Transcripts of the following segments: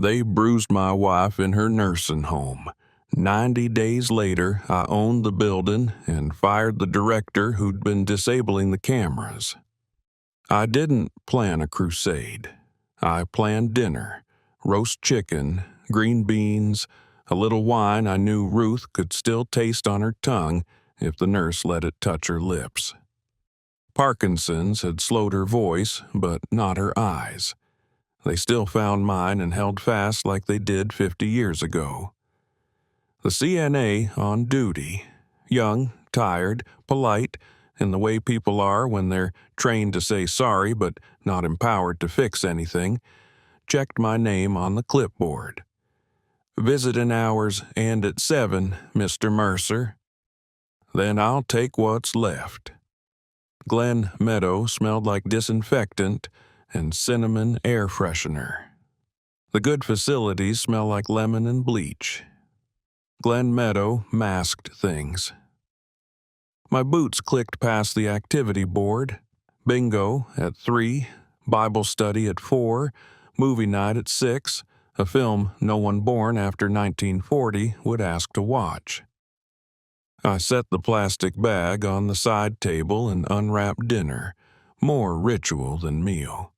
They bruised my wife in her nursing home. 90 days later, I owned the building and fired the director who'd been disabling the cameras. I didn't plan a crusade. I planned dinner, roast chicken, green beans, a little wine I knew Ruth could still taste on her tongue if the nurse let it touch her lips. Parkinson's had slowed her voice, but not her eyes. They still found mine and held fast like they did 50 years ago. The CNA on duty, young, tired, polite, in the way people are when they're trained to say sorry but not empowered to fix anything, checked my name on the clipboard. Visiting hours end at 7, Mr. Mercer. Then I'll take what's left. Glen Meadow smelled like disinfectant and cinnamon air freshener. The good facilities smell like lemon and bleach. Glen Meadow masked things. My boots clicked past the activity board. Bingo at 3, Bible study at 4, movie night at 6, a film no one born after 1940 would ask to watch. I set the plastic bag on the side table and unwrapped dinner, more ritual than meal.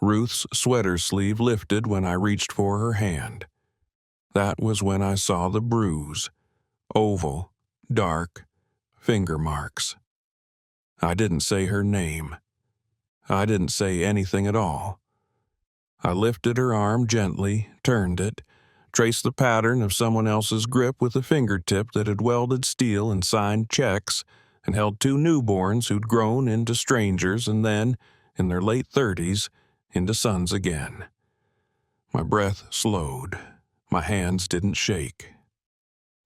Ruth's sweater sleeve lifted when I reached for her hand. That was when I saw the bruise. Oval, dark, finger marks. I didn't say her name. I didn't say anything at all. I lifted her arm gently, turned it, traced the pattern of someone else's grip with a fingertip that had welded steel and signed checks, and held 2 newborns who'd grown into strangers and then, in their late 30s, into sons again. My breath slowed. My hands didn't shake.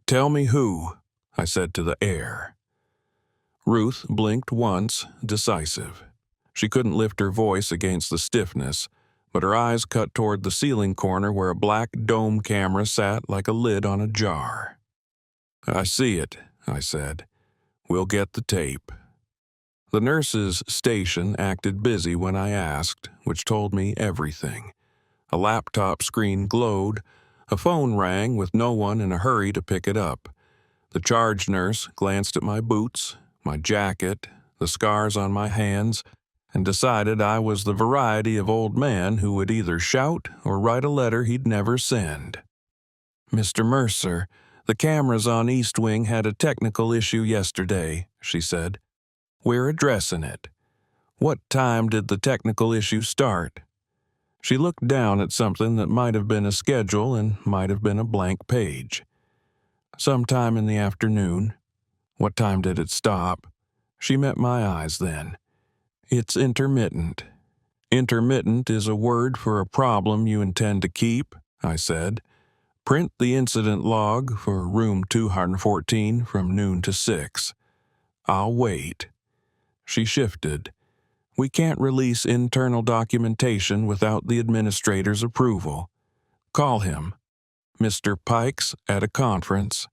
"Tell me who," I said to the air. Ruth blinked once, decisive. She couldn't lift her voice against the stiffness, but her eyes cut toward the ceiling corner where a black dome camera sat like a lid on a jar. "I see it," I said. "We'll get the tape." The nurse's station acted busy when I asked, which told me everything. A laptop screen glowed. A phone rang with no one in a hurry to pick it up. The charge nurse glanced at my boots, my jacket, the scars on my hands, and decided I was the variety of old man who would either shout or write a letter he'd never send. "Mr. Mercer, the cameras on East Wing had a technical issue yesterday," she said. "We're addressing it. What time did the technical issue start?" She looked down at something that might have been a schedule and might have been a blank page. "Sometime in the afternoon." "What time did it stop?" She met my eyes then. "It's intermittent." "Intermittent is a word for a problem you intend to keep," I said. "Print the incident log for room 214 from noon to 6. I'll wait." She shifted. "We can't release internal documentation without the administrator's approval. Call him. Mr. Pike's at a conference.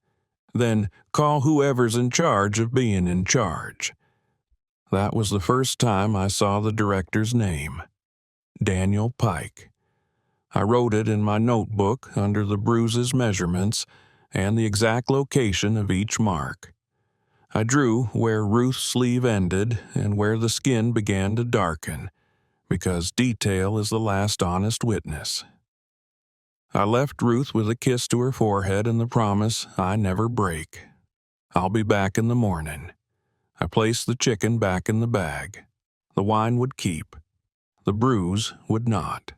Then call whoever's in charge of being in charge." That was the first time I saw the director's name. Daniel Pike. I wrote it in my notebook under the bruises measurements and the exact location of each mark. I drew where Ruth's sleeve ended and where the skin began to darken, because detail is the last honest witness. I left Ruth with a kiss to her forehead and the promise I never break. "I'll be back in the morning." I placed the chicken back in the bag. The wine would keep. The bruise would not.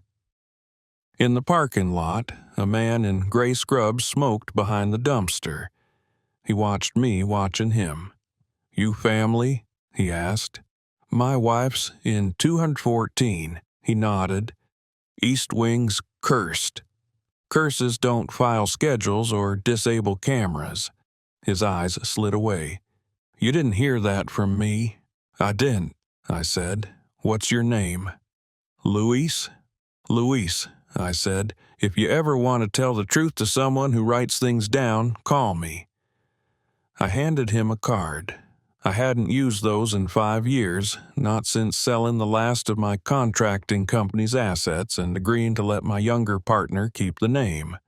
In the parking lot, a man in gray scrubs smoked behind the dumpster. He watched me watching him. "You family?" he asked. "My wife's in 214, he nodded. "East Wing's cursed. Curses don't file schedules or disable cameras." His eyes slid away. "You didn't hear that from me." "I didn't," I said. "What's your name?" "Luis." "Luis," I said. "If you ever want to tell the truth to someone who writes things down, call me." I handed him a card. I hadn't used those in 5 years, not since selling the last of my contracting company's assets and agreeing to let my younger partner keep the name.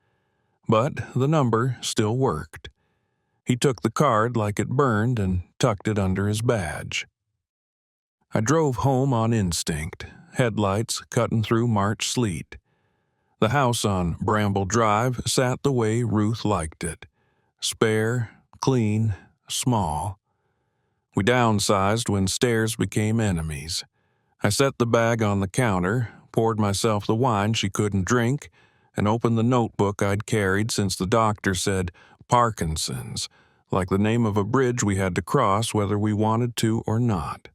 But the number still worked. He took the card like it burned and tucked it under his badge. I drove home on instinct, headlights cutting through March sleet. The house on Bramble Drive sat the way Ruth liked it. Spare, clean, small. We downsized when stairs became enemies. I set the bag on the counter, poured myself the wine she couldn't drink, and opened the notebook I'd carried since the doctor said Parkinson's, like the name of a bridge we had to cross whether we wanted to or not.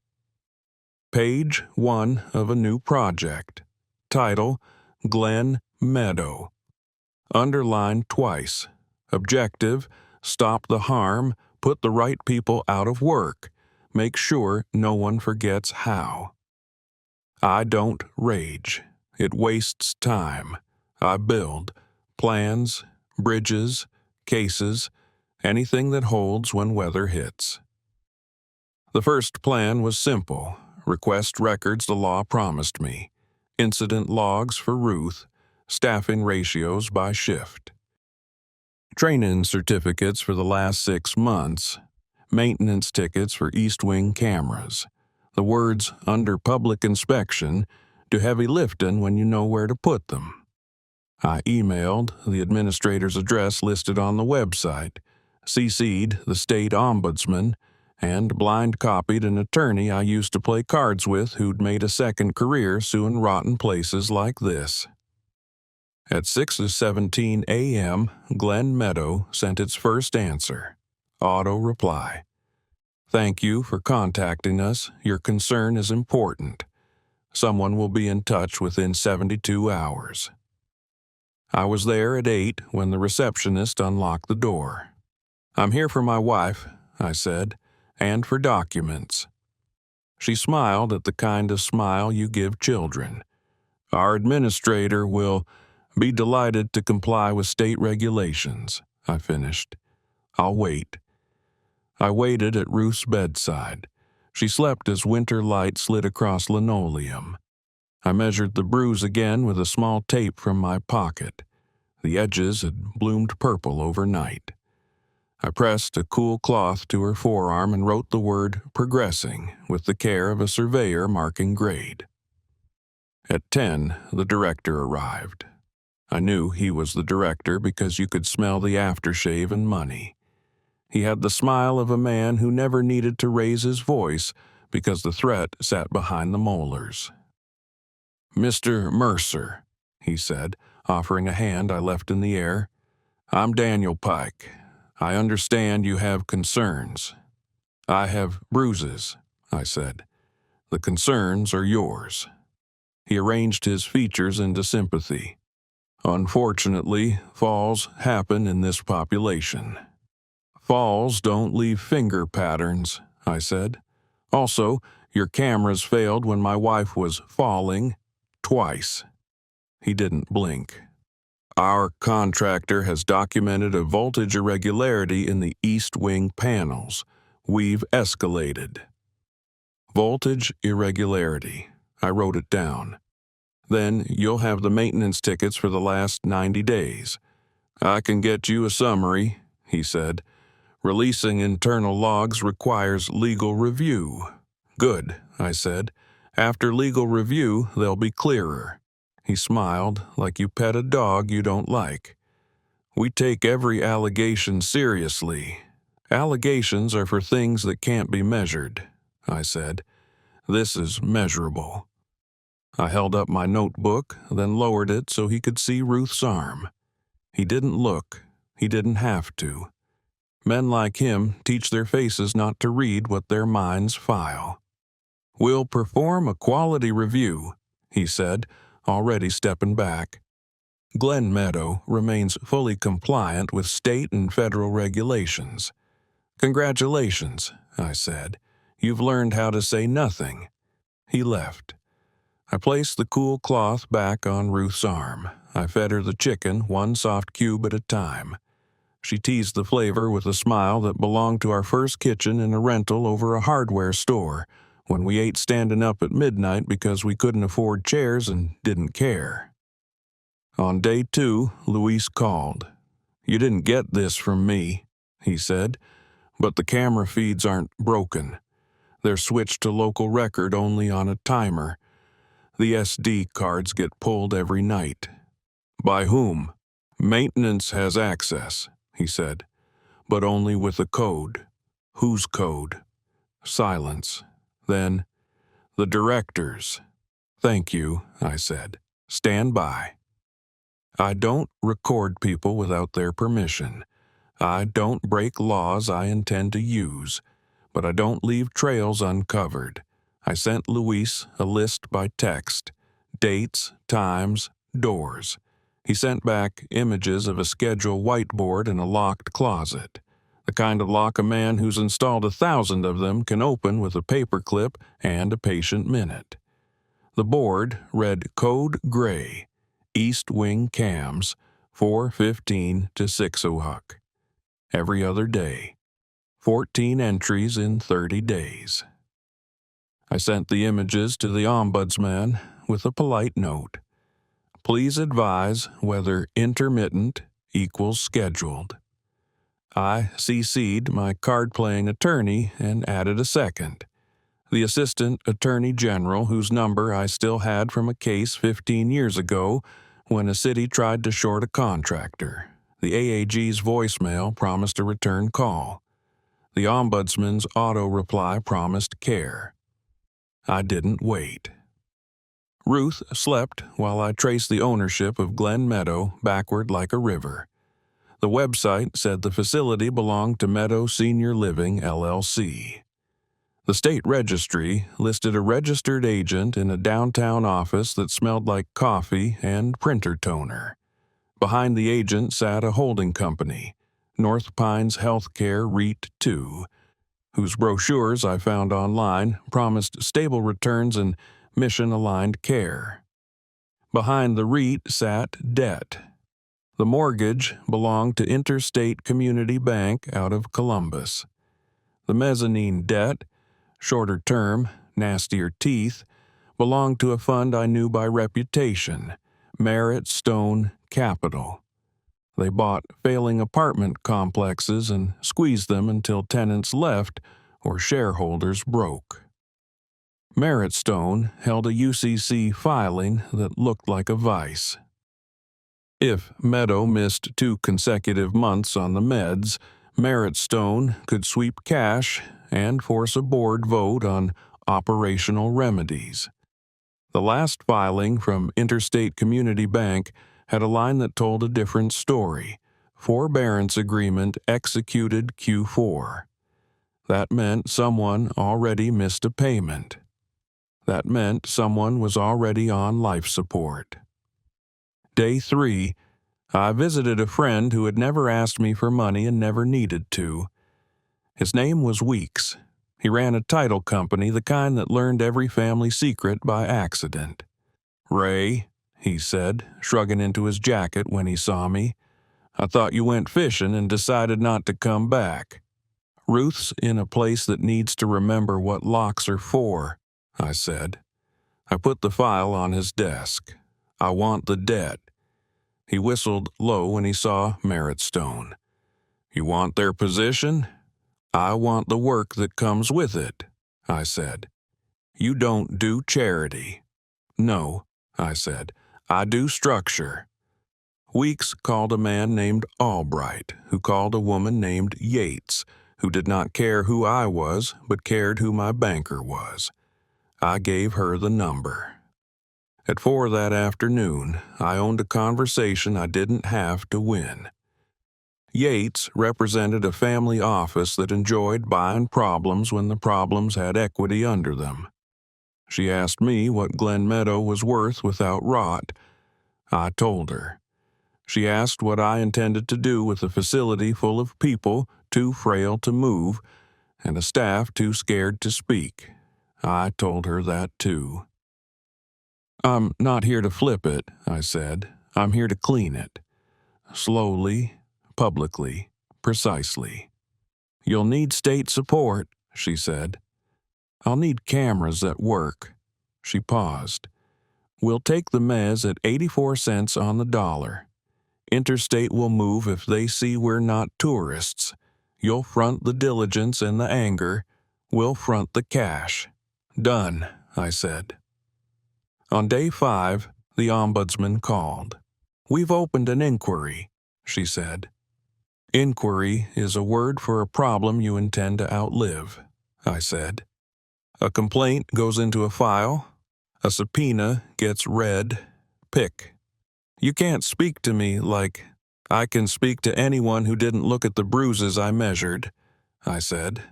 Page 1 of a new project. Title, Glen Meadow. Underlined twice. Objective, stop the harm, put the right people out of work. Make sure no one forgets how. I don't rage. It wastes time. I build. Plans, bridges, cases, anything that holds when weather hits. The first plan was simple. Request records the law promised me. Incident logs for Ruth. Staffing ratios by shift. Training certificates for the last 6 months. Maintenance tickets for East Wing cameras. The words under public inspection do heavy lifting when you know where to put them. I emailed the administrator's address listed on the website, CC'd the state ombudsman, and blind copied an attorney I used to play cards with who'd made a second career suing rotten places like this. At 6:17 a.m., Glen Meadow sent its first answer. Auto reply. Thank you for contacting us. Your concern is important. Someone will be in touch within 72 hours. I was there at 8 when the receptionist unlocked the door. I'm here for my wife, I said, and for documents. She smiled at the kind of smile you give children. Our administrator will be delighted to comply with state regulations, I finished. I'll wait. I waited at Ruth's bedside. She slept as winter light slid across linoleum. I measured the bruise again with a small tape from my pocket. The edges had bloomed purple overnight. I pressed a cool cloth to her forearm and wrote the word progressing with the care of a surveyor marking grade. At 10, the director arrived. I knew he was the director because you could smell the aftershave and money. He had the smile of a man who never needed to raise his voice because the threat sat behind the molars. Mr. Mercer, he said, offering a hand I left in the air. I'm Daniel Pike. I understand you have concerns. I have bruises, I said. The concerns are yours. He arranged his features into sympathy. Unfortunately, falls happen in this population. Falls don't leave finger patterns, I said. Also, your cameras failed when my wife was falling twice. He didn't blink. Our contractor has documented a voltage irregularity in the east wing panels. We've escalated. Voltage irregularity. I wrote it down. Then you'll have the maintenance tickets for the last 90 days. I can get you a summary, he said. Releasing internal logs requires legal review. Good, I said. After legal review, they'll be clearer. He smiled, like you pet a dog you don't like. We take every allegation seriously. Allegations are for things that can't be measured, I said. This is measurable. I held up my notebook, then lowered it so he could see Ruth's arm. He didn't look. He didn't have to. Men like him teach their faces not to read what their minds file. We'll perform a quality review, he said, already stepping back. Glen Meadow remains fully compliant with state and federal regulations. Congratulations, I said. You've learned how to say nothing. He left. I placed the cool cloth back on Ruth's arm. I fed her the chicken, one soft cube at a time. She teased the flavor with a smile that belonged to our first kitchen in a rental over a hardware store, when we ate standing up at midnight because we couldn't afford chairs and didn't care. On day 2, Luis called. "You didn't get this from me," he said, "but the camera feeds aren't broken. They're switched to local record only on a timer. The SD cards get pulled every night." "By whom?" "Maintenance has access," he said, "but only with a code." "Whose code?" Silence. Then, "The director's." "Thank you," I said. "Stand by." I don't record people without their permission. I don't break laws I intend to use, but I don't leave trails uncovered. I sent Luis a list by text: dates, times, doors. He sent back images of a schedule whiteboard in a locked closet, the kind of lock a man who's installed 1,000 of them can open with a paperclip and a patient minute. The board read Code Gray, East Wing Cams, 4:15 to 6:00. Every other day. 14 entries in 30 days. I sent the images to the ombudsman with a polite note. Please advise whether intermittent equals scheduled. I CC'd my card-playing attorney and added a second, the Assistant Attorney General, whose number I still had from a case 15 years ago when a city tried to short a contractor. The AAG's voicemail promised a return call. The ombudsman's auto-reply promised care. I didn't wait. Ruth slept while I traced the ownership of Glen Meadow backward like a river. The website said the facility belonged to Meadow Senior Living, LLC. The state registry listed a registered agent in a downtown office that smelled like coffee and printer toner. Behind the agent sat a holding company, North Pines Healthcare REIT II, whose brochures I found online promised stable returns and mission-aligned care. Behind the REIT sat debt. The mortgage belonged to Interstate Community Bank out of Columbus. The mezzanine debt, shorter term, nastier teeth, belonged to a fund I knew by reputation, Merritt Stone Capital. They bought failing apartment complexes and squeezed them until tenants left or shareholders broke. Merritt Stone held a UCC filing that looked like a vice. If Meadow missed 2 consecutive months on the meds, Merritt Stone could sweep cash and force a board vote on operational remedies. The last filing from Interstate Community Bank had a line that told a different story. Forbearance agreement executed Q4. That meant someone already missed a payment. That meant someone was already on life support. Day 3, I visited a friend who had never asked me for money and never needed to. His name was Weeks. He ran a title company, the kind that learned every family secret by accident. "Ray," he said, shrugging into his jacket when he saw me, "I thought you went fishing and decided not to come back." "Ruth's in a place that needs to remember what locks are for," I said. I put the file on his desk. "I want the debt." He whistled low when he saw Merritt Stone. "You want their position?" "I want the work that comes with it," I said. "You don't do charity." "No," I said. "I do structure." Weeks called a man named Albright, who called a woman named Yates, who did not care who I was, but cared who my banker was. I gave her the number. At 4 that afternoon, I owned a conversation I didn't have to win. Yates represented a family office that enjoyed buying problems when the problems had equity under them. She asked me what Glen Meadow was worth without rot. I told her. She asked what I intended to do with a facility full of people too frail to move and a staff too scared to speak. I told her that too. "I'm not here to flip it," I said. "I'm here to clean it. Slowly, publicly, precisely. "You'll need state support," she said. "I'll need cameras that work." She paused. "We'll take the mez at 84 cents on the dollar. Interstate will move if they see we're not tourists. You'll front the diligence and the anger. We'll front the cash." "Done," I said. On day 5, the ombudsman called. "We've opened an inquiry," she said. "Inquiry is a word for a problem you intend to outlive," I said. "A complaint goes into a file. A subpoena gets read. Pick. You can't speak to me like I can speak to anyone who didn't look at the bruises I measured," I said.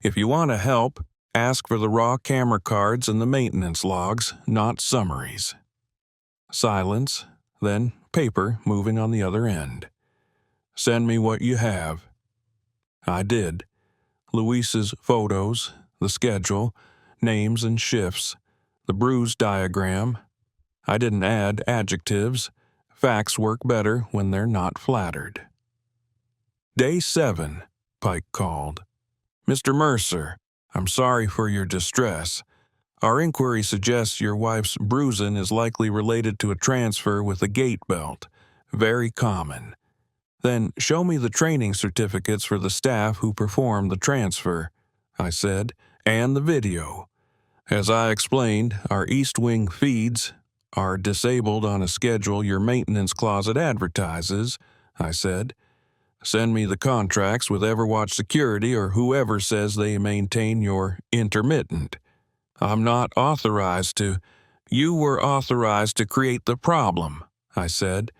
"If you want to help, ask for the raw camera cards and the maintenance logs, not summaries." Silence, then paper moving on the other end. "Send me what you have." I did. Luis's photos, the schedule, names and shifts, the bruise diagram. I didn't add adjectives. Facts work better when they're not flattered. Day 7, Pike called. "Mr. Mercer, I'm sorry for your distress. Our inquiry suggests your wife's bruising is likely related to a transfer with a gait belt. Very common. Then show me the training certificates for the staff who performed the transfer," I said, "and the video. As I explained, our East Wing feeds are disabled on a schedule your maintenance closet advertises," I said. "Send me the contracts with Everwatch Security or whoever says they maintain your intermittent. I'm not authorized to—" "You were authorized to create the problem," I said.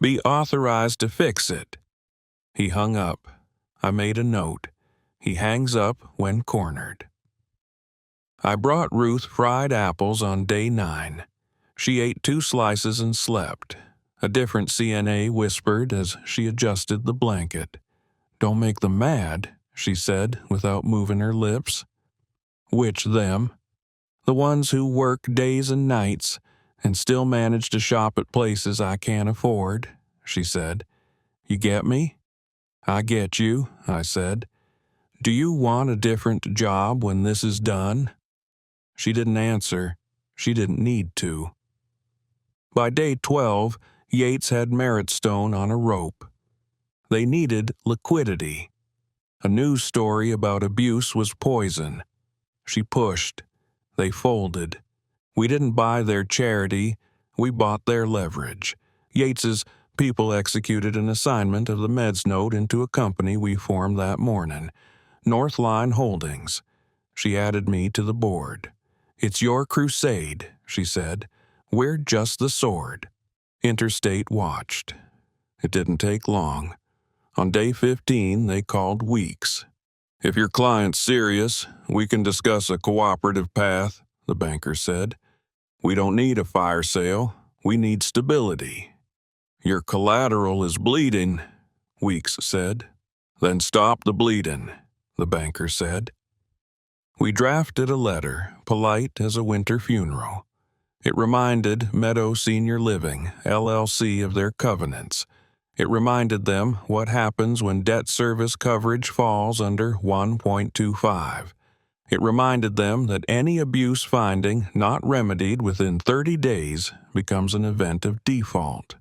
"Be authorized to fix it." He hung up. I made a note. He hangs up when cornered. I brought Ruth fried apples on day 9. She ate 2 slices and slept. A different CNA whispered as she adjusted the blanket. "Don't make them mad," she said without moving her lips. "Which them?" "The ones who work days and nights and still manage to shop at places I can't afford," she said. "You get me?" "I get you," I said. "Do you want a different job when this is done?" She didn't answer. She didn't need to. By day 12, Yates had Merit Stone on a rope. They needed liquidity. A news story about abuse was poison. She pushed. They folded. We didn't buy their charity. We bought their leverage. Yates's people executed an assignment of the meds note into a company we formed that morning, Northline Holdings. She added me to the board. "It's your crusade," she said. "We're just the sword." Interstate watched. It didn't take long. On day 15, they called Weeks. "If your client's serious, we can discuss a cooperative path," the banker said. "We don't need a fire sale. We need stability." "Your collateral is bleeding," Weeks said. "Then stop the bleeding," the banker said. We drafted a letter, polite as a winter funeral. It reminded Meadow Senior Living, LLC, of their covenants. It reminded them what happens when debt service coverage falls under 1.25. It reminded them that any abuse finding not remedied within 30 days becomes an event of default.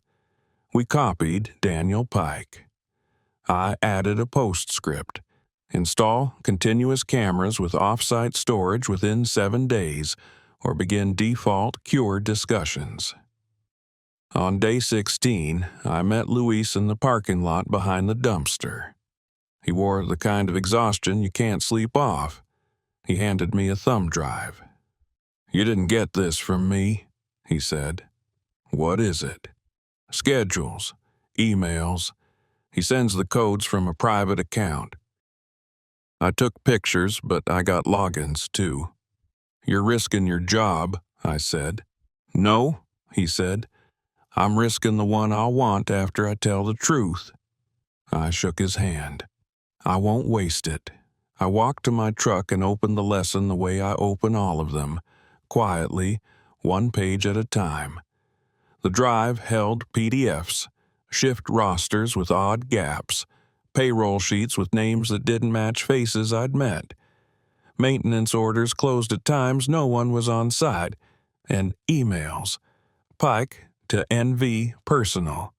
We copied Daniel Pike. I added a postscript. Install continuous cameras with off-site storage within 7 days, or begin default cure discussions. On day 16, I met Luis in the parking lot behind the dumpster. He wore the kind of exhaustion you can't sleep off. He handed me a thumb drive. "You didn't get this from me," he said. "What is it?" "Schedules, emails. He sends the codes from a private account." I took pictures, but I got logins too. "You're risking your job," I said. "No," he said. "I'm risking the one I'll want after I tell the truth." I shook his hand. "I won't waste it." I walked to my truck and opened the lesson the way I open all of them, quietly, 1 page at a time. The drive held PDFs, shift rosters with odd gaps, payroll sheets with names that didn't match faces I'd met. Maintenance orders closed at times no one was on site, and emails. Pike to NV Personal.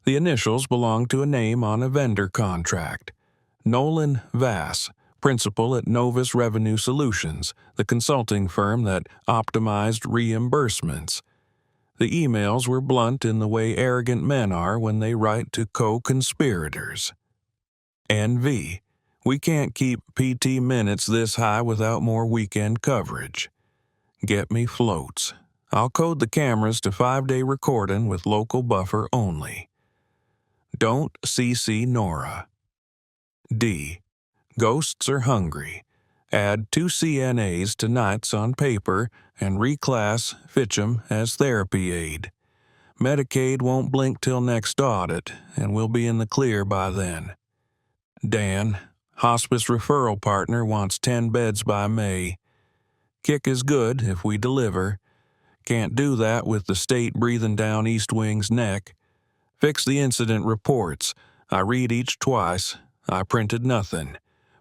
The initials belonged to a name on a vendor contract. Nolan Vass, principal at Novus Revenue Solutions, the consulting firm that optimized reimbursements. The emails were blunt in the way arrogant men are when they write to co-conspirators. NV. We can't keep PT minutes this high without more weekend coverage. Get me floats. I'll code the cameras to 5-day recording with local buffer only. Don't CC Nora. D. Ghosts are hungry. Add 2 CNAs to nights on paper and reclass Fitcham as therapy aid. Medicaid won't blink till next audit, and we'll be in the clear by then. Dan, hospice referral partner, wants 10 beds by May. Kick is good if we deliver. Can't do that with the state breathing down East Wing's neck. Fix the incident reports. I read each twice. I printed nothing.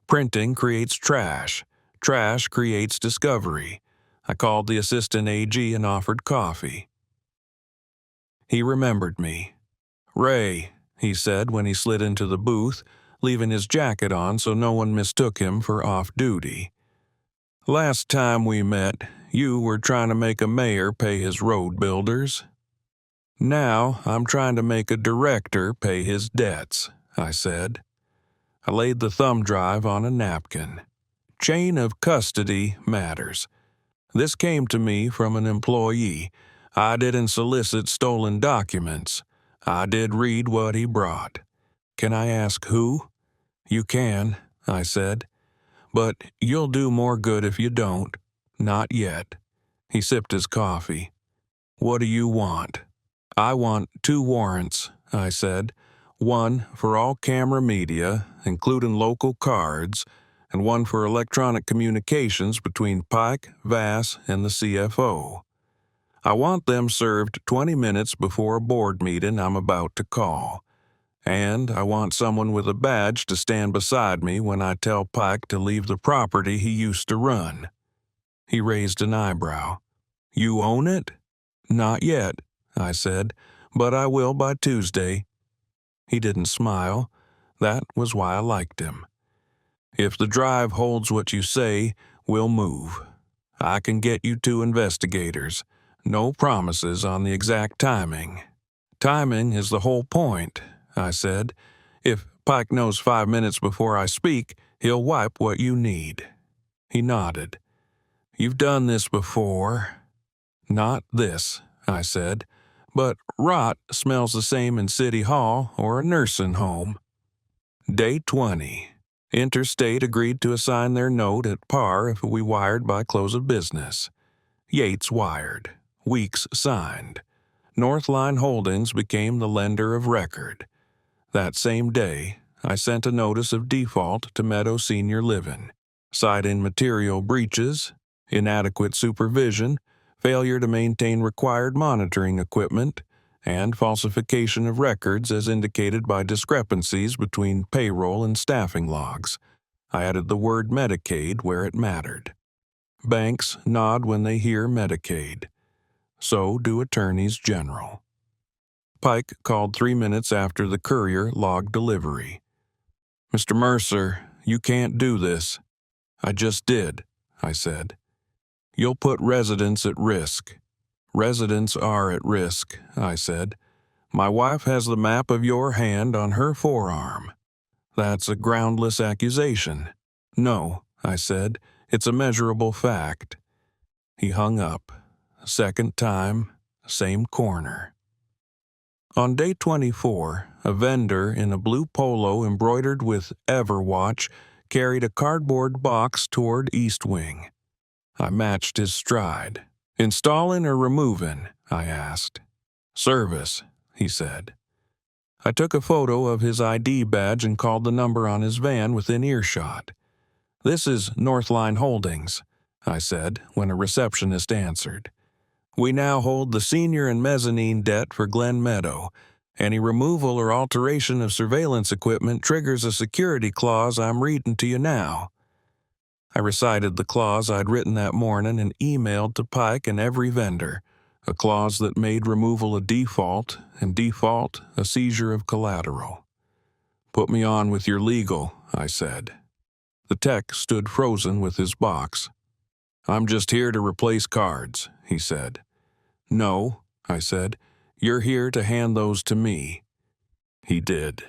Printing creates trash. Trash creates discovery. I called the assistant AG and offered coffee. He remembered me. Ray, he said when he slid into the booth, leaving his jacket on so no one mistook him for off-duty. Last time we met, you were trying to make a mayor pay his road builders. Now I'm trying to make a director pay his debts, I said. I laid the thumb drive on a napkin. Chain of custody matters. This came to me from an employee. I didn't solicit stolen documents. I did read what he brought. Can I ask who? You can, I said. But you'll do more good if you don't. Not yet. He sipped his coffee. What do you want? I want 2 warrants, I said. 1 for all camera media, including local cards, and 1 for electronic communications between Pike, Vass, and the CFO. I want them served 20 minutes before a board meeting I'm about to call. And I want someone with a badge to stand beside me when I tell Pike to leave the property he used to run. He raised an eyebrow. You own it? Not yet, I said, but I will by Tuesday. He didn't smile. That was why I liked him. If the drive holds what you say, we'll move. I can get you 2 investigators. No promises on the exact timing. Timing is the whole point, I said. If Pike knows 5 minutes before I speak, he'll wipe what you need. He nodded. You've done this before. Not this, I said, but rot smells the same in City Hall or a nursing home. Day 20. Interstate agreed to assign their note at par if we wired by close of business. Yates wired. Weeks signed. Northline Holdings became the lender of record. That same day, I sent a notice of default to Meadow Senior Living, citing material breaches, inadequate supervision, failure to maintain required monitoring equipment, and falsification of records as indicated by discrepancies between payroll and staffing logs. I added the word Medicaid where it mattered. Banks nod when they hear Medicaid. So do attorneys general. Pike called 3 minutes after the courier logged delivery. Mr. Mercer, you can't do this. I just did, I said. You'll put residents at risk. Residents are at risk, I said. My wife has the map of your hand on her forearm. That's a groundless accusation. No, I said, it's a measurable fact. He hung up. Second time, same corner. On day 24, a vendor in a blue polo embroidered with Everwatch carried a cardboard box toward East Wing. I matched his stride. Installing or removing? I asked. Service, he said. I took a photo of his ID badge and called the number on his van within earshot. This is Northline Holdings, I said when a receptionist answered. We now hold the senior and mezzanine debt for Glen Meadow, Any removal or alteration of surveillance equipment triggers a security clause I'm reading to you now." I recited the clause I'd written that morning and emailed to Pike and every vendor, a clause that made removal a default and default a seizure of collateral. "Put me on with your legal," I said. The tech stood frozen with his box. "I'm just here to replace cards," he said. "No," I said. "You're here to hand those to me." He did.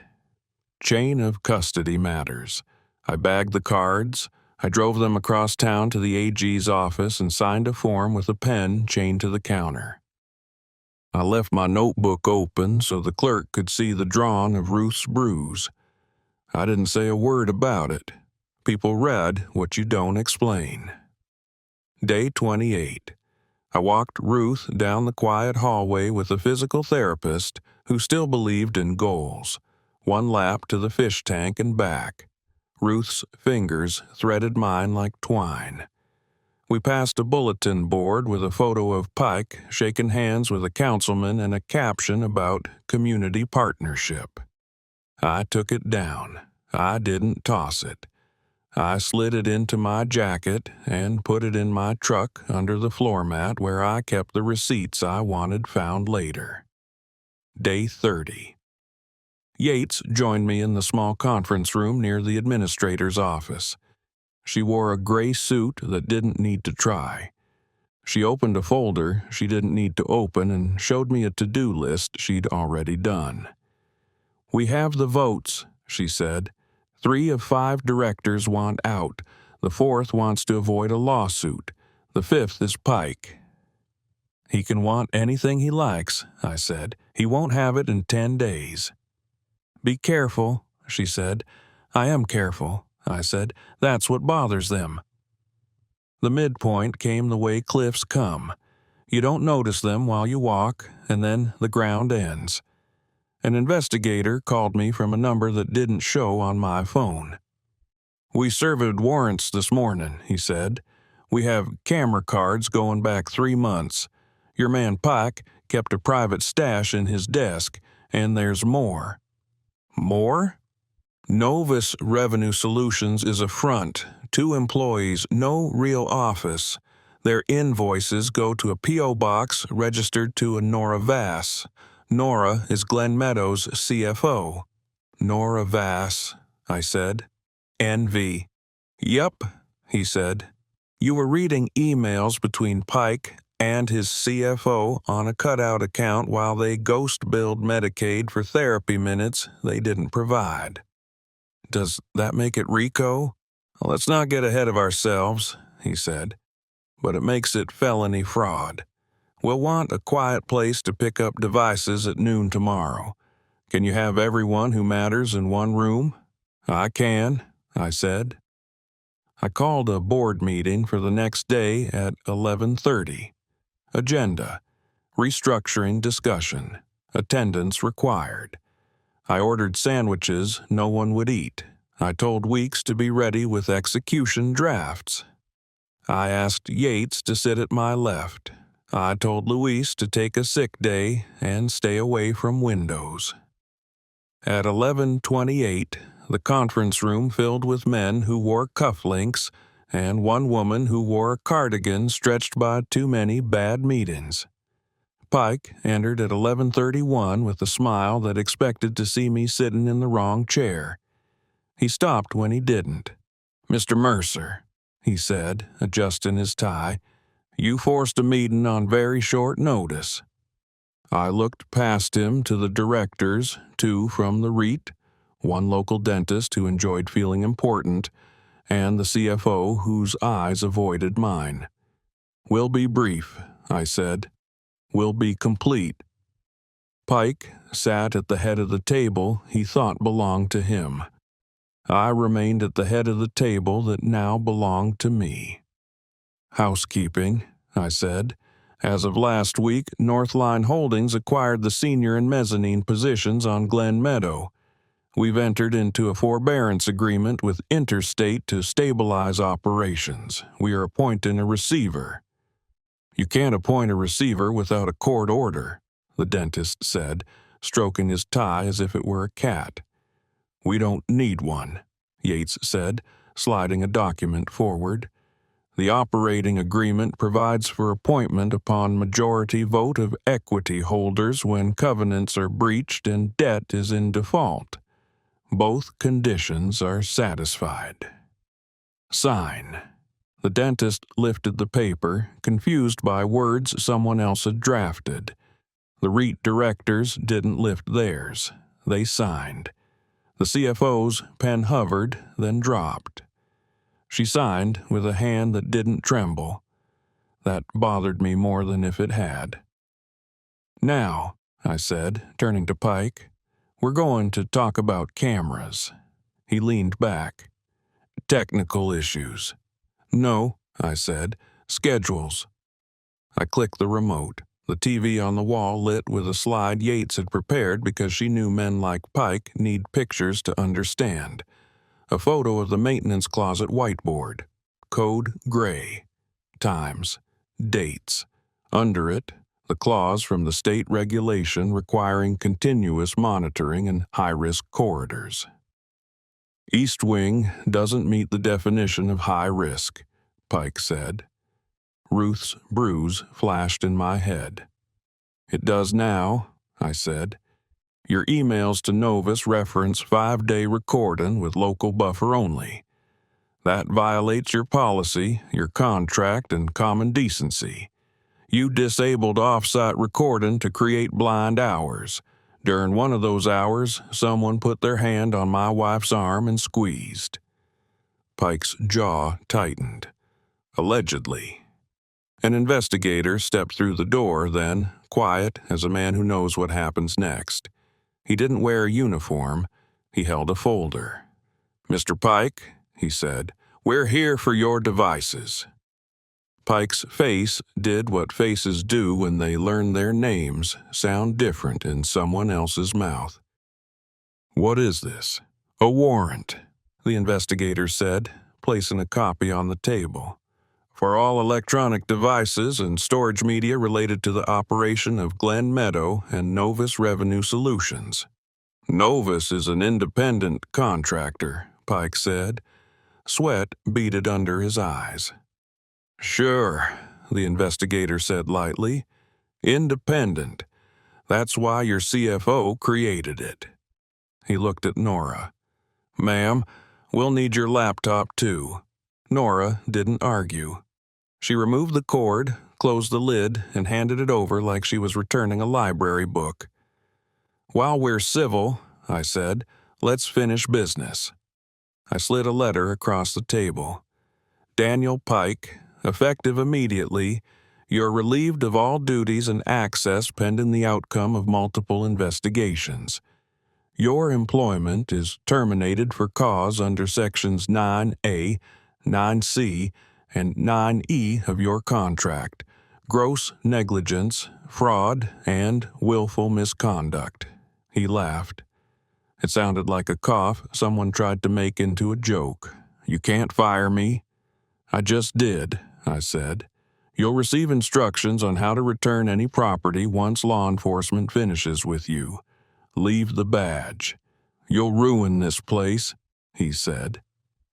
Chain of custody matters. I bagged the cards. I drove them across town to the AG's office and signed a form with a pen chained to the counter. I left my notebook open so the clerk could see the drawing of Ruth's bruise. I didn't say a word about it. People read what you don't explain. Day 28. I walked Ruth down the quiet hallway with a physical therapist who still believed in goals. One lap to the fish tank and back. Ruth's fingers threaded mine like twine. We passed a bulletin board with a photo of Pike shaking hands with a councilman and a caption about community partnership. I took it down. I didn't toss it. I slid it into my jacket and put it in my truck under the floor mat where I kept the receipts I wanted found later. Day 30. Yates joined me in the small conference room near the administrator's office. She wore a gray suit that didn't need to try. She opened a folder she didn't need to open and showed me a to-do list she'd already done. "We have the votes," she said. 3 of 5 directors want out. The 4th wants to avoid a lawsuit. The 5th is Pike." "He can want anything he likes," I said. "He won't have it in 10 days. "Be careful," she said. "I am careful," I said. "That's what bothers them." The midpoint came the way cliffs come. You don't notice them while you walk, and then the ground ends. An investigator called me from a number that didn't show on my phone. "We served warrants this morning," he said. "We have camera cards going back 3 months. Your man Pike kept a private stash in his desk, and there's more." "More?" "Novus Revenue Solutions is a front. 2 employees, no real office. Their invoices go to a P.O. box registered to a Nora Vass. Nora is Glen Meadows' CFO. "Nora Vass," I said. "NV. "Yep," he said. "You were reading emails between Pike and his CFO on a cutout account while they ghost-billed Medicaid for therapy minutes they didn't provide. Does that make it RICO? Let's not get ahead of ourselves," he said. "But it makes it felony fraud. We'll want a quiet place to pick up devices at noon tomorrow. Can you have everyone who matters in one room?" "I can," I said. I called a board meeting for the next day at 11:30. Agenda: restructuring discussion. Attendance required. I ordered sandwiches no one would eat. I told Weeks to be ready with execution drafts. I asked Yates to sit at my left. I told Luis to take a sick day and stay away from windows. At 11:28, the conference room filled with men who wore cufflinks and one woman who wore a cardigan stretched by too many bad meetings. Pike entered at 11:31 with a smile that expected to see me sitting in the wrong chair. He stopped when he didn't. "Mr. Mercer," he said, adjusting his tie, "you forced a meeting on very short notice." I looked past him to the directors, 2 from the REIT, 1 local dentist who enjoyed feeling important, and the CFO whose eyes avoided mine. "We'll be brief," I said. "We'll be complete." Pike sat at the head of the table he thought belonged to him. I remained at the head of the table that now belonged to me. "Housekeeping," I said. "As of last week, Northline Holdings acquired the senior and mezzanine positions on Glen Meadow. We've entered into a forbearance agreement with Interstate to stabilize operations. We are appointing a receiver." "You can't appoint a receiver without a court order," the dentist said, stroking his tie as if it were a cat. "We don't need one," Yates said, sliding a document forward. "The operating agreement provides for appointment upon majority vote of equity holders when covenants are breached and debt is in default. Both conditions are satisfied. Sign." The dentist lifted the paper, confused by words someone else had drafted. The REIT directors didn't lift theirs. They signed. The CFO's pen hovered, then dropped. She signed with a hand that didn't tremble. That bothered me more than if it had. "Now," I said, turning to Pike, "we're going to talk about cameras." He leaned back. "Technical issues." "No," I said, "schedules." I clicked the remote. The TV on the wall lit with a slide Yates had prepared because she knew men like Pike need pictures to understand. A photo of the maintenance closet whiteboard. Code gray. Times. Dates. Under it, the clause from the state regulation requiring continuous monitoring in high-risk corridors. "East Wing doesn't meet the definition of high risk," Pike said. Ruth's bruise flashed in my head. "It does now," I said. "Your emails to Novus reference 5-day recording with local buffer only. That violates your policy, your contract, and common decency. You disabled off-site recording to create blind hours. During one of those hours, someone put their hand on my wife's arm and squeezed." Pike's jaw tightened. "Allegedly." An investigator stepped through the door then, quiet as a man who knows what happens next. He didn't wear a uniform. He held a folder. "Mr. Pike," he said, "we're here for your devices." Pike's face did what faces do when they learn their names sound different in someone else's mouth. "What is this?" "A warrant," the investigator said, placing a copy on the table. "For all electronic devices and storage media related to the operation of Glen Meadow and Novus Revenue Solutions." "Novus is an independent contractor," Pike said. Sweat beaded under his eyes. "Sure," the investigator said lightly. "Independent. That's why your CFO created it." He looked at Nora. "Ma'am, we'll need your laptop too." Nora didn't argue. She removed the cord, closed the lid, and handed it over like she was returning a library book. "While we're civil," I said, "let's finish business." I slid a letter across the table. "Daniel Pike, effective immediately, you're relieved of all duties and access pending the outcome of multiple investigations. Your employment is terminated for cause under Sections 9A, 9C, and 9E of your contract, gross negligence, fraud, and willful misconduct." He laughed. It sounded like a cough someone tried to make into a joke. "You can't fire me." "I just did," I said. "You'll receive instructions on how to return any property once law enforcement finishes with you. Leave the badge." "You'll ruin this place," he said.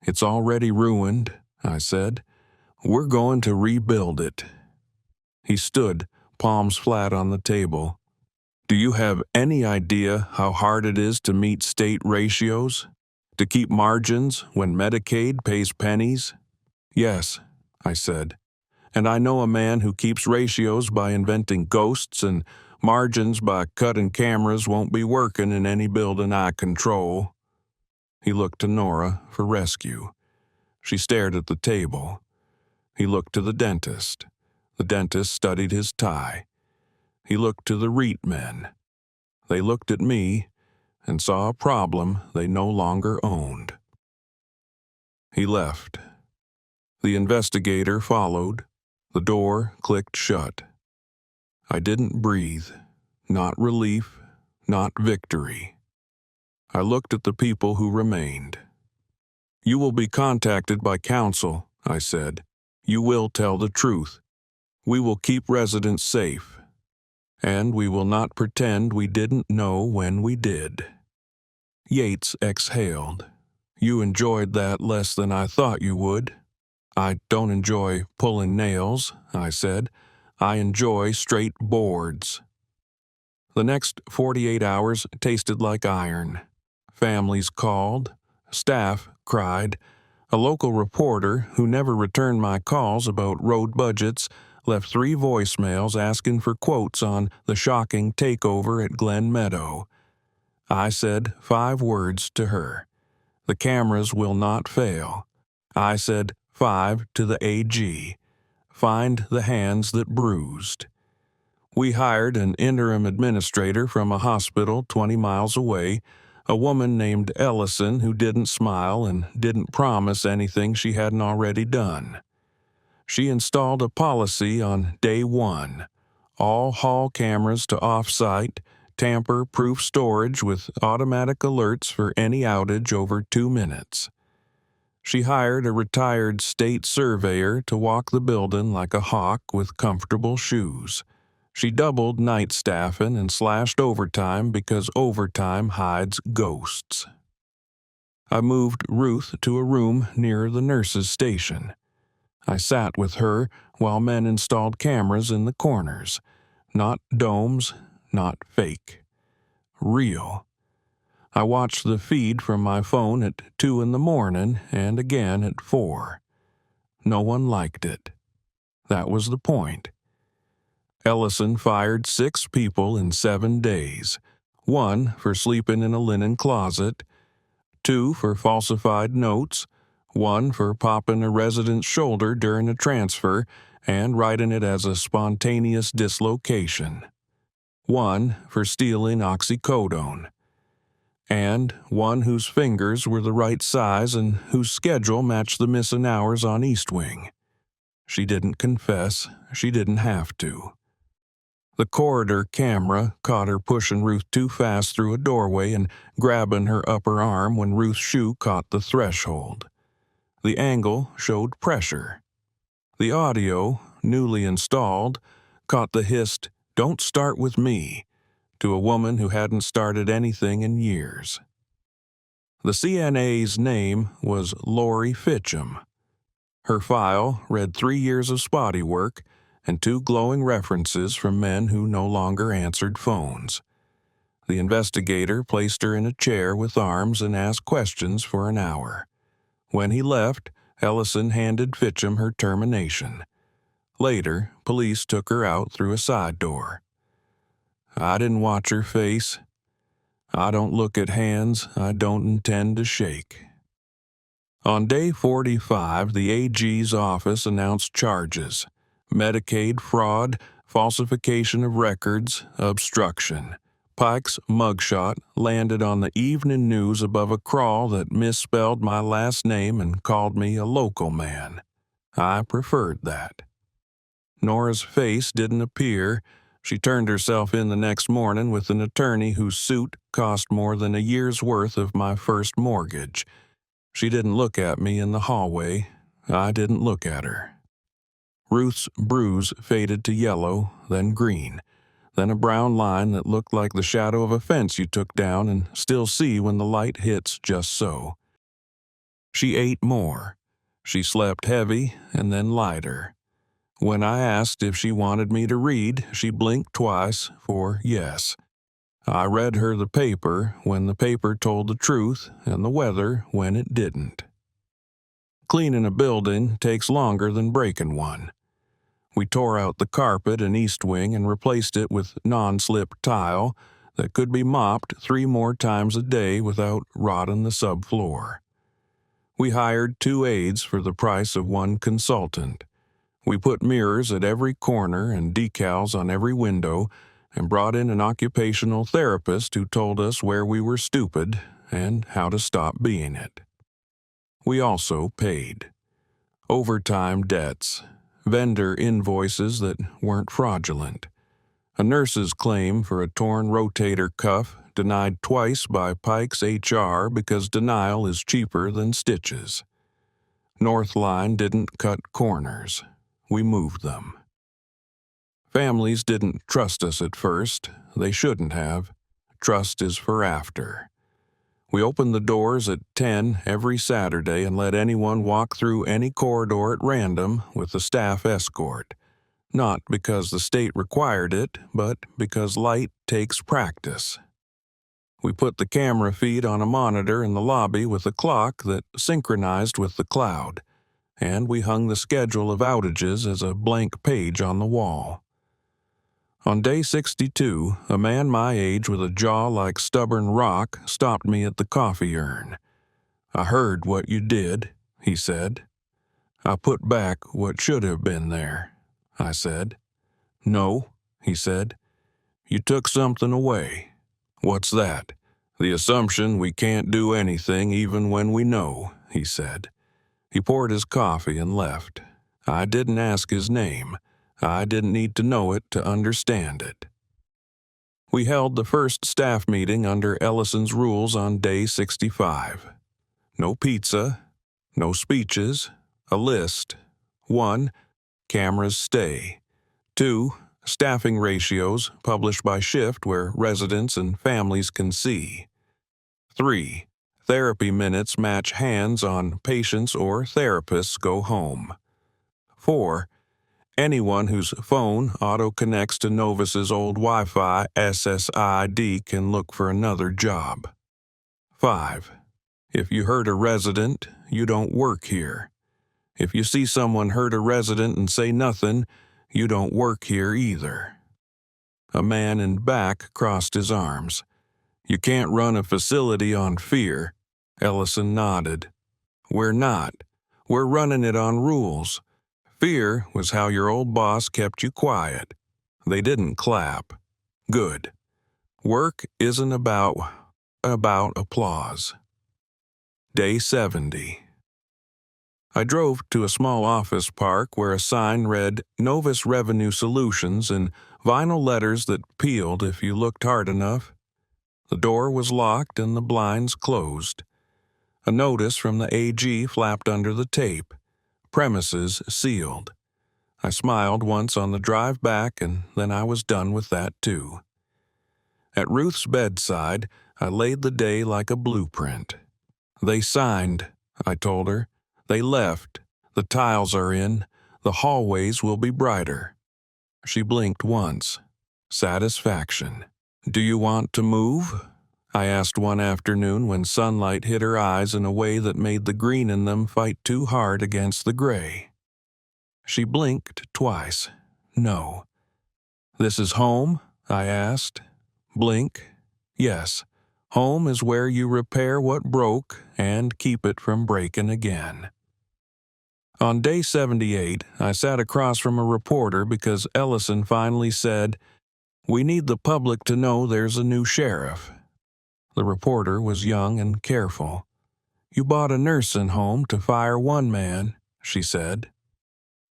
"It's already ruined," I said. "We're going to rebuild it." He stood, palms flat on the table. "Do you have any idea how hard it is to meet state ratios? To keep margins when Medicaid pays pennies?" "Yes," I said. "And I know a man who keeps ratios by inventing ghosts and margins by cutting cameras won't be working in any building I control." He looked to Nora for rescue. She stared at the table. He looked to the dentist. The dentist studied his tie. He looked to the REIT men. They looked at me and saw a problem they no longer owned. He left. The investigator followed. The door clicked shut. I didn't breathe. Not relief, not victory. I looked at the people who remained. "You will be contacted by counsel," I said. "You will tell the truth. We will keep residents safe." and we will not pretend we didn't know when we did." Yates exhaled. "You enjoyed that less than I thought you would." "I don't enjoy pulling nails," I said. "I enjoy straight boards." The next 48 hours tasted like iron. Families called. Staff cried. A local reporter, who never returned my calls about road budgets, left 3 voicemails asking for quotes on the shocking takeover at Glen Meadow. I said 5 words to her. "The cameras will not fail." I said 5 to the AG. "Find the hands that bruised." We hired an interim administrator from a hospital 20 miles away, a woman named Ellison who didn't smile and didn't promise anything she hadn't already done. She installed a policy on day 1: all hall cameras to off-site, tamper-proof storage with automatic alerts for any outage over 2 minutes. She hired a retired state surveyor to walk the building like a hawk with comfortable shoes. She doubled night staffing and slashed overtime because overtime hides ghosts. I moved Ruth to a room near the nurses' station. I sat with her while men installed cameras in the corners. Not domes, not fake. Real. I watched the feed from my phone at 2 in the morning and again at 4. No one liked it. That was the point. Ellison fired 6 people in 7 days. 1 for sleeping in a linen closet, 2 for falsified notes, 1 for popping a resident's shoulder during a transfer and writing it as a spontaneous dislocation, 1 for stealing oxycodone, and 1 whose fingers were the right size and whose schedule matched the missing hours on East Wing. She didn't confess. She didn't have to. The corridor camera caught her pushing Ruth too fast through a doorway and grabbing her upper arm when Ruth's shoe caught the threshold. The angle showed pressure. The audio, newly installed, caught the hissed, "Don't start with me," to a woman who hadn't started anything in years. The CNA's name was Lori Fitcham. Her file read 3 years of spotty work and 2 glowing references from men who no longer answered phones. The investigator placed her in a chair with arms and asked questions for an hour. When he left, Ellison handed Fitcham her termination. Later, police took her out through a side door. I didn't watch her face. I don't look at hands I don't intend to shake. On day 45, the AG's office announced charges: Medicaid fraud, falsification of records, obstruction. Pike's mugshot landed on the evening news above a crawl that misspelled my last name and called me a local man. I preferred that. Nora's face didn't appear. She turned herself in the next morning with an attorney whose suit cost more than a year's worth of my first mortgage. She didn't look at me in the hallway. I didn't look at her. Ruth's bruise faded to yellow, then green, then a brown line that looked like the shadow of a fence you took down and still see when the light hits just so. She ate more. She slept heavy and then lighter. When I asked if she wanted me to read, she blinked twice for yes. I read her the paper when the paper told the truth and the weather when it didn't. Cleaning a building takes longer than breaking one. We tore out the carpet in East Wing and replaced it with non-slip tile that could be mopped 3 more times a day without rotting the subfloor. We hired 2 aides for the price of 1 consultant. We put mirrors at every corner and decals on every window and brought in an occupational therapist who told us where we were stupid and how to stop being it. We also paid. Overtime debts, vendor invoices that weren't fraudulent, a nurse's claim for a torn rotator cuff denied twice by Pike's HR because denial is cheaper than stitches. North Line didn't cut corners. We moved them. Families didn't trust us at first. They shouldn't have. Trust is for after. We opened the doors at 10 every Saturday and let anyone walk through any corridor at random with a staff escort. Not because the state required it, but because light takes practice. We put the camera feed on a monitor in the lobby with a clock that synchronized with the cloud, and we hung the schedule of outages as a blank page on the wall. On day 62, a man my age with a jaw like stubborn rock stopped me at the coffee urn. "I heard what you did," he said. "I put back what should have been there," I said. "No," he said. "You took something away." "What's that?" "The assumption we can't do anything even when we know," he said. He poured his coffee and left. I didn't ask his name. I didn't need to know it to understand it. We held the first staff meeting under Ellison's rules on day 65. No pizza, no speeches, a list. 1. Cameras stay. 2. Staffing ratios published by shift where residents and families can see. 3. Therapy minutes match hands on patients or therapists go home. 4. Anyone whose phone auto-connects to Novus's old Wi-Fi SSID can look for another job. 5. If you hurt a resident, you don't work here. If you see someone hurt a resident and say nothing, you don't work here either. A man in back crossed his arms. "You can't run a facility on fear." Ellison nodded. "We're not. We're running it on rules. Fear was how your old boss kept you quiet." They didn't clap. Good. Work isn't about applause. Day 70. I drove to a small office park where a sign read Novus Revenue Solutions in vinyl letters that peeled if you looked hard enough. The door was locked and the blinds closed. A notice from the AG flapped under the tape. Premises sealed. I smiled once on the drive back, and then I was done with that too. At Ruth's bedside, I laid the day like a blueprint. "They signed," I told her. "They left. The tiles are in. The hallways will be brighter." She blinked once. Satisfaction. "Do you want to move?" I asked one afternoon when sunlight hit her eyes in a way that made the green in them fight too hard against the gray. She blinked twice. "No." "This is home?" I asked. Blink. "Yes. Home is where you repair what broke and keep it from breaking again." On day 78, I sat across from a reporter because Ellison finally said, "We need the public to know there's a new sheriff." The reporter was young and careful. "You bought a nursing home to fire one man," she said.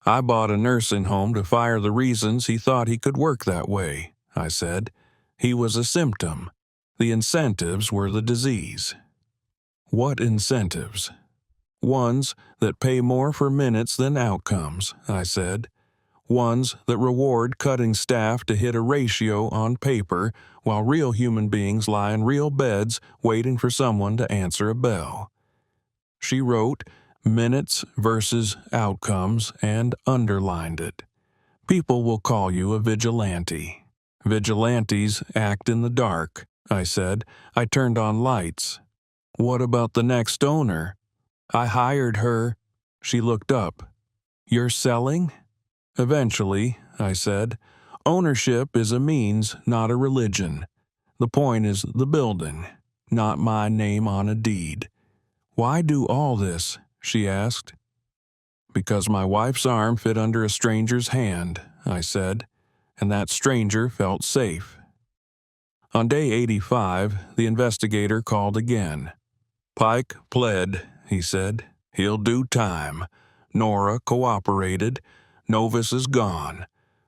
"I bought a nursing home to fire the reasons he thought he could work that way," I said. "He was a symptom. The incentives were the disease." "What incentives?" "Ones that pay more for minutes than outcomes," I said. "Ones that reward cutting staff to hit a ratio on paper while real human beings lie in real beds waiting for someone to answer a bell." She wrote minutes versus outcomes and underlined it. "People will call you a vigilante." "Vigilantes act in the dark," I said. I turned on lights. "What about the next owner?" "I hired her." She looked up. "You're selling?" "Eventually," I said. "Ownership is a means, not a religion. The point is the building, not my name on a deed." "Why do all this?" she asked. "Because my wife's arm fit under a stranger's hand," I said, "and that stranger felt safe." On day 85, the investigator called again. "Pike pled," he said. "He'll do time. Nora cooperated. Novus is gone.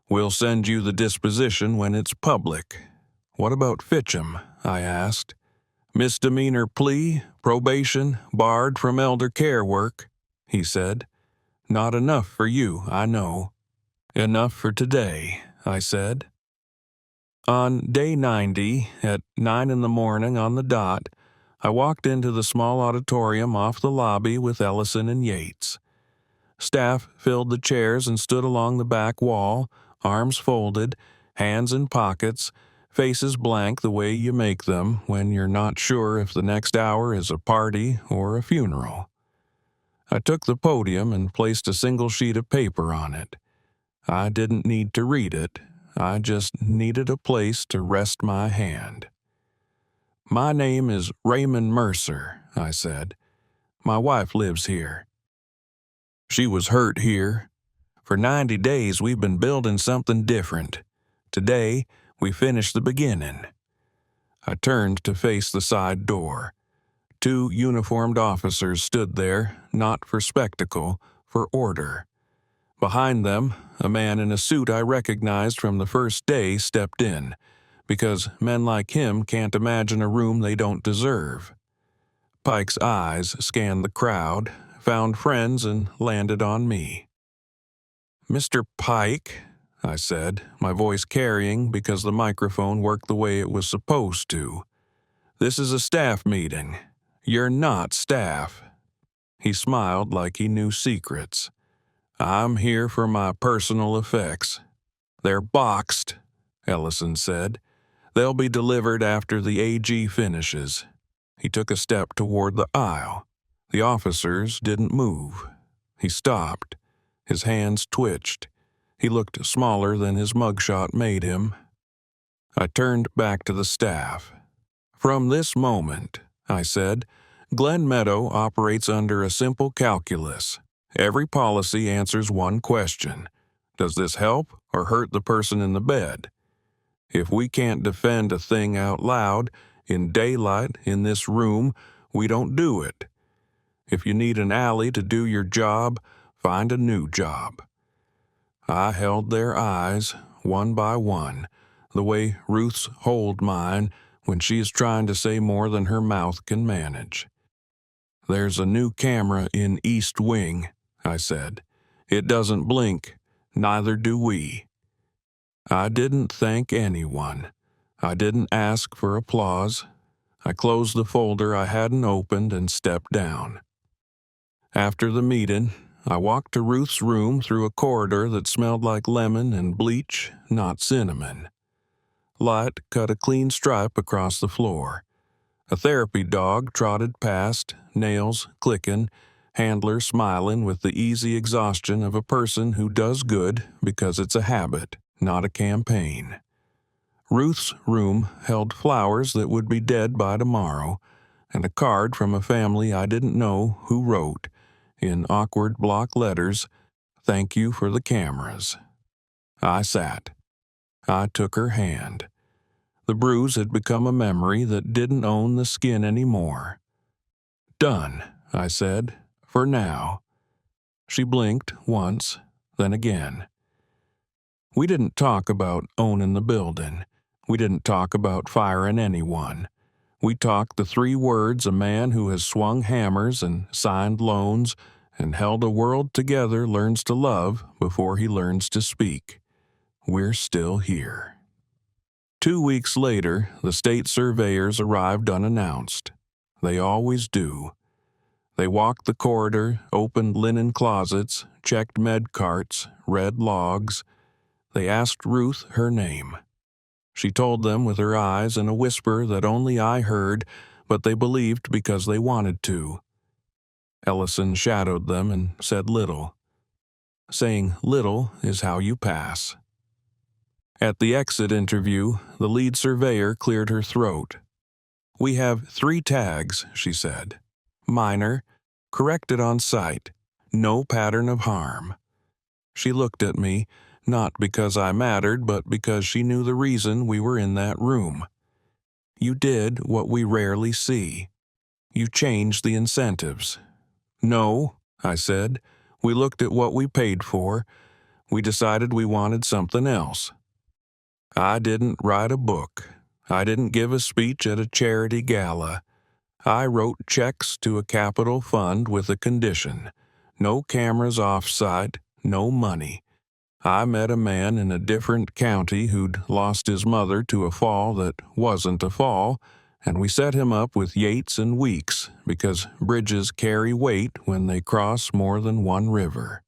We'll send you the disposition when it's public." "What about Fitcham?" I asked. "Misdemeanor plea, probation, barred from elder care work," he said. "Not enough for you, I know." "Enough for today," I said. On day 90, at 9 in the morning on the dot, I walked into the small auditorium off the lobby with Ellison and Yates. Staff filled the chairs and stood along the back wall, arms folded, hands in pockets, faces blank the way you make them when you're not sure if the next hour is a party or a funeral. I took the podium and placed a single sheet of paper on it. I didn't need to read it. I just needed a place to rest my hand. "My name is Raymond Mercer," I said. "My wife lives here. She was hurt here. For 90 days we've been building something different. Today, we finished the beginning." I turned to face the side door. 2 uniformed officers stood there, not for spectacle, for order. Behind them, a man in a suit I recognized from the first day stepped in, because men like him can't imagine a room they don't deserve. Pike's eyes scanned the crowd, found friends, and landed on me. "Mr. Pike," I said, my voice carrying because the microphone worked the way it was supposed to, "this is a staff meeting. You're not staff." He smiled like he knew secrets. "I'm here for my personal effects." "They're boxed," Ellison said. "They'll be delivered after the AG finishes." He took a step toward the aisle. The officers didn't move. He stopped. His hands twitched. He looked smaller than his mugshot made him. I turned back to the staff. "From this moment," I said, "Glen Meadow operates under a simple calculus. Every policy answers one question. Does this help or hurt the person in the bed? If we can't defend a thing out loud, in daylight, in this room, we don't do it. If you need an alley to do your job, find a new job." I held their eyes, one by one, the way Ruth's hold mine when she is trying to say more than her mouth can manage. "There's a new camera in East Wing," I said. "It doesn't blink, neither do we." I didn't thank anyone. I didn't ask for applause. I closed the folder I hadn't opened and stepped down. After the meeting, I walked to Ruth's room through a corridor that smelled like lemon and bleach, not cinnamon. Light cut a clean stripe across the floor. A therapy dog trotted past, nails clicking, handler smiling with the easy exhaustion of a person who does good because it's a habit, not a campaign. Ruth's room held flowers that would be dead by tomorrow, and a card from a family I didn't know who wrote, in awkward block letters, "Thank you for the cameras." I sat. I took her hand. The bruise had become a memory that didn't own the skin anymore. "Done," I said, "for now." She blinked once, then again. We didn't talk about owning the building. We didn't talk about firing anyone. We talked the 3 words a man who has swung hammers and signed loans and held a world together learns to love before he learns to speak. We're still here. 2 weeks later, the state surveyors arrived unannounced. They always do. They walked the corridor, opened linen closets, checked med carts, read logs. They asked Ruth her name. She told them with her eyes in a whisper that only I heard, but they believed because they wanted to. Ellison shadowed them and said little. Saying little is how you pass. At the exit interview, the lead surveyor cleared her throat. "We have 3 tags," she said. "Minor, corrected on site, no pattern of harm." She looked at me, not because I mattered, but because she knew the reason we were in that room. "You did what we rarely see. You changed the incentives." "No," I said. "We looked at what we paid for. We decided we wanted something else." I didn't write a book. I didn't give a speech at a charity gala. I wrote checks to a capital fund with a condition. No cameras off-site, no money. I met a man in a different county who'd lost his mother to a fall that wasn't a fall, and we set him up with Yates and Weeks because bridges carry weight when they cross more than one river.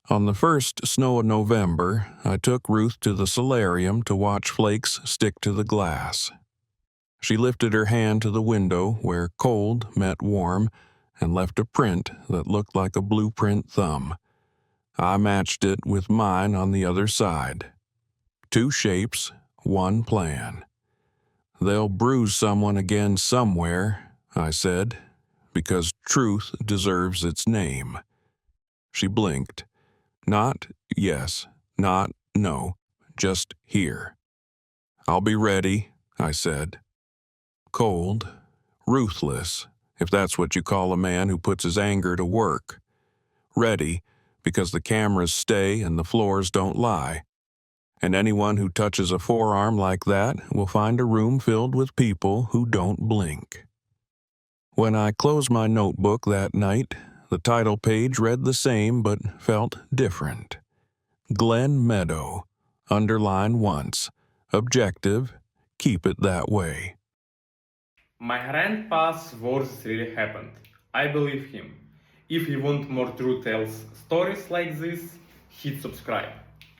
On the first snow of November, I took Ruth to the solarium to watch flakes stick to the glass. She lifted her hand to the window where cold met warm and left a print that looked like a blueprint thumb. I matched it with mine on the other side. 2 shapes, 1 plan. They'll bruise someone again somewhere, I said, because truth deserves its name. She blinked. Not yes, not no, just here. I'll be ready, I said. Cold, ruthless, if that's what you call a man who puts his anger to work. Ready, because the cameras stay and the floors don't lie. And anyone who touches a forearm like that will find a room filled with people who don't blink. When I closed my notebook that night, the title page read the same but felt different. Glen Meadow, underline once, objective, keep it that way. My grandpa's worst really happened. I believe him. If you want more true tales stories like this, hit subscribe.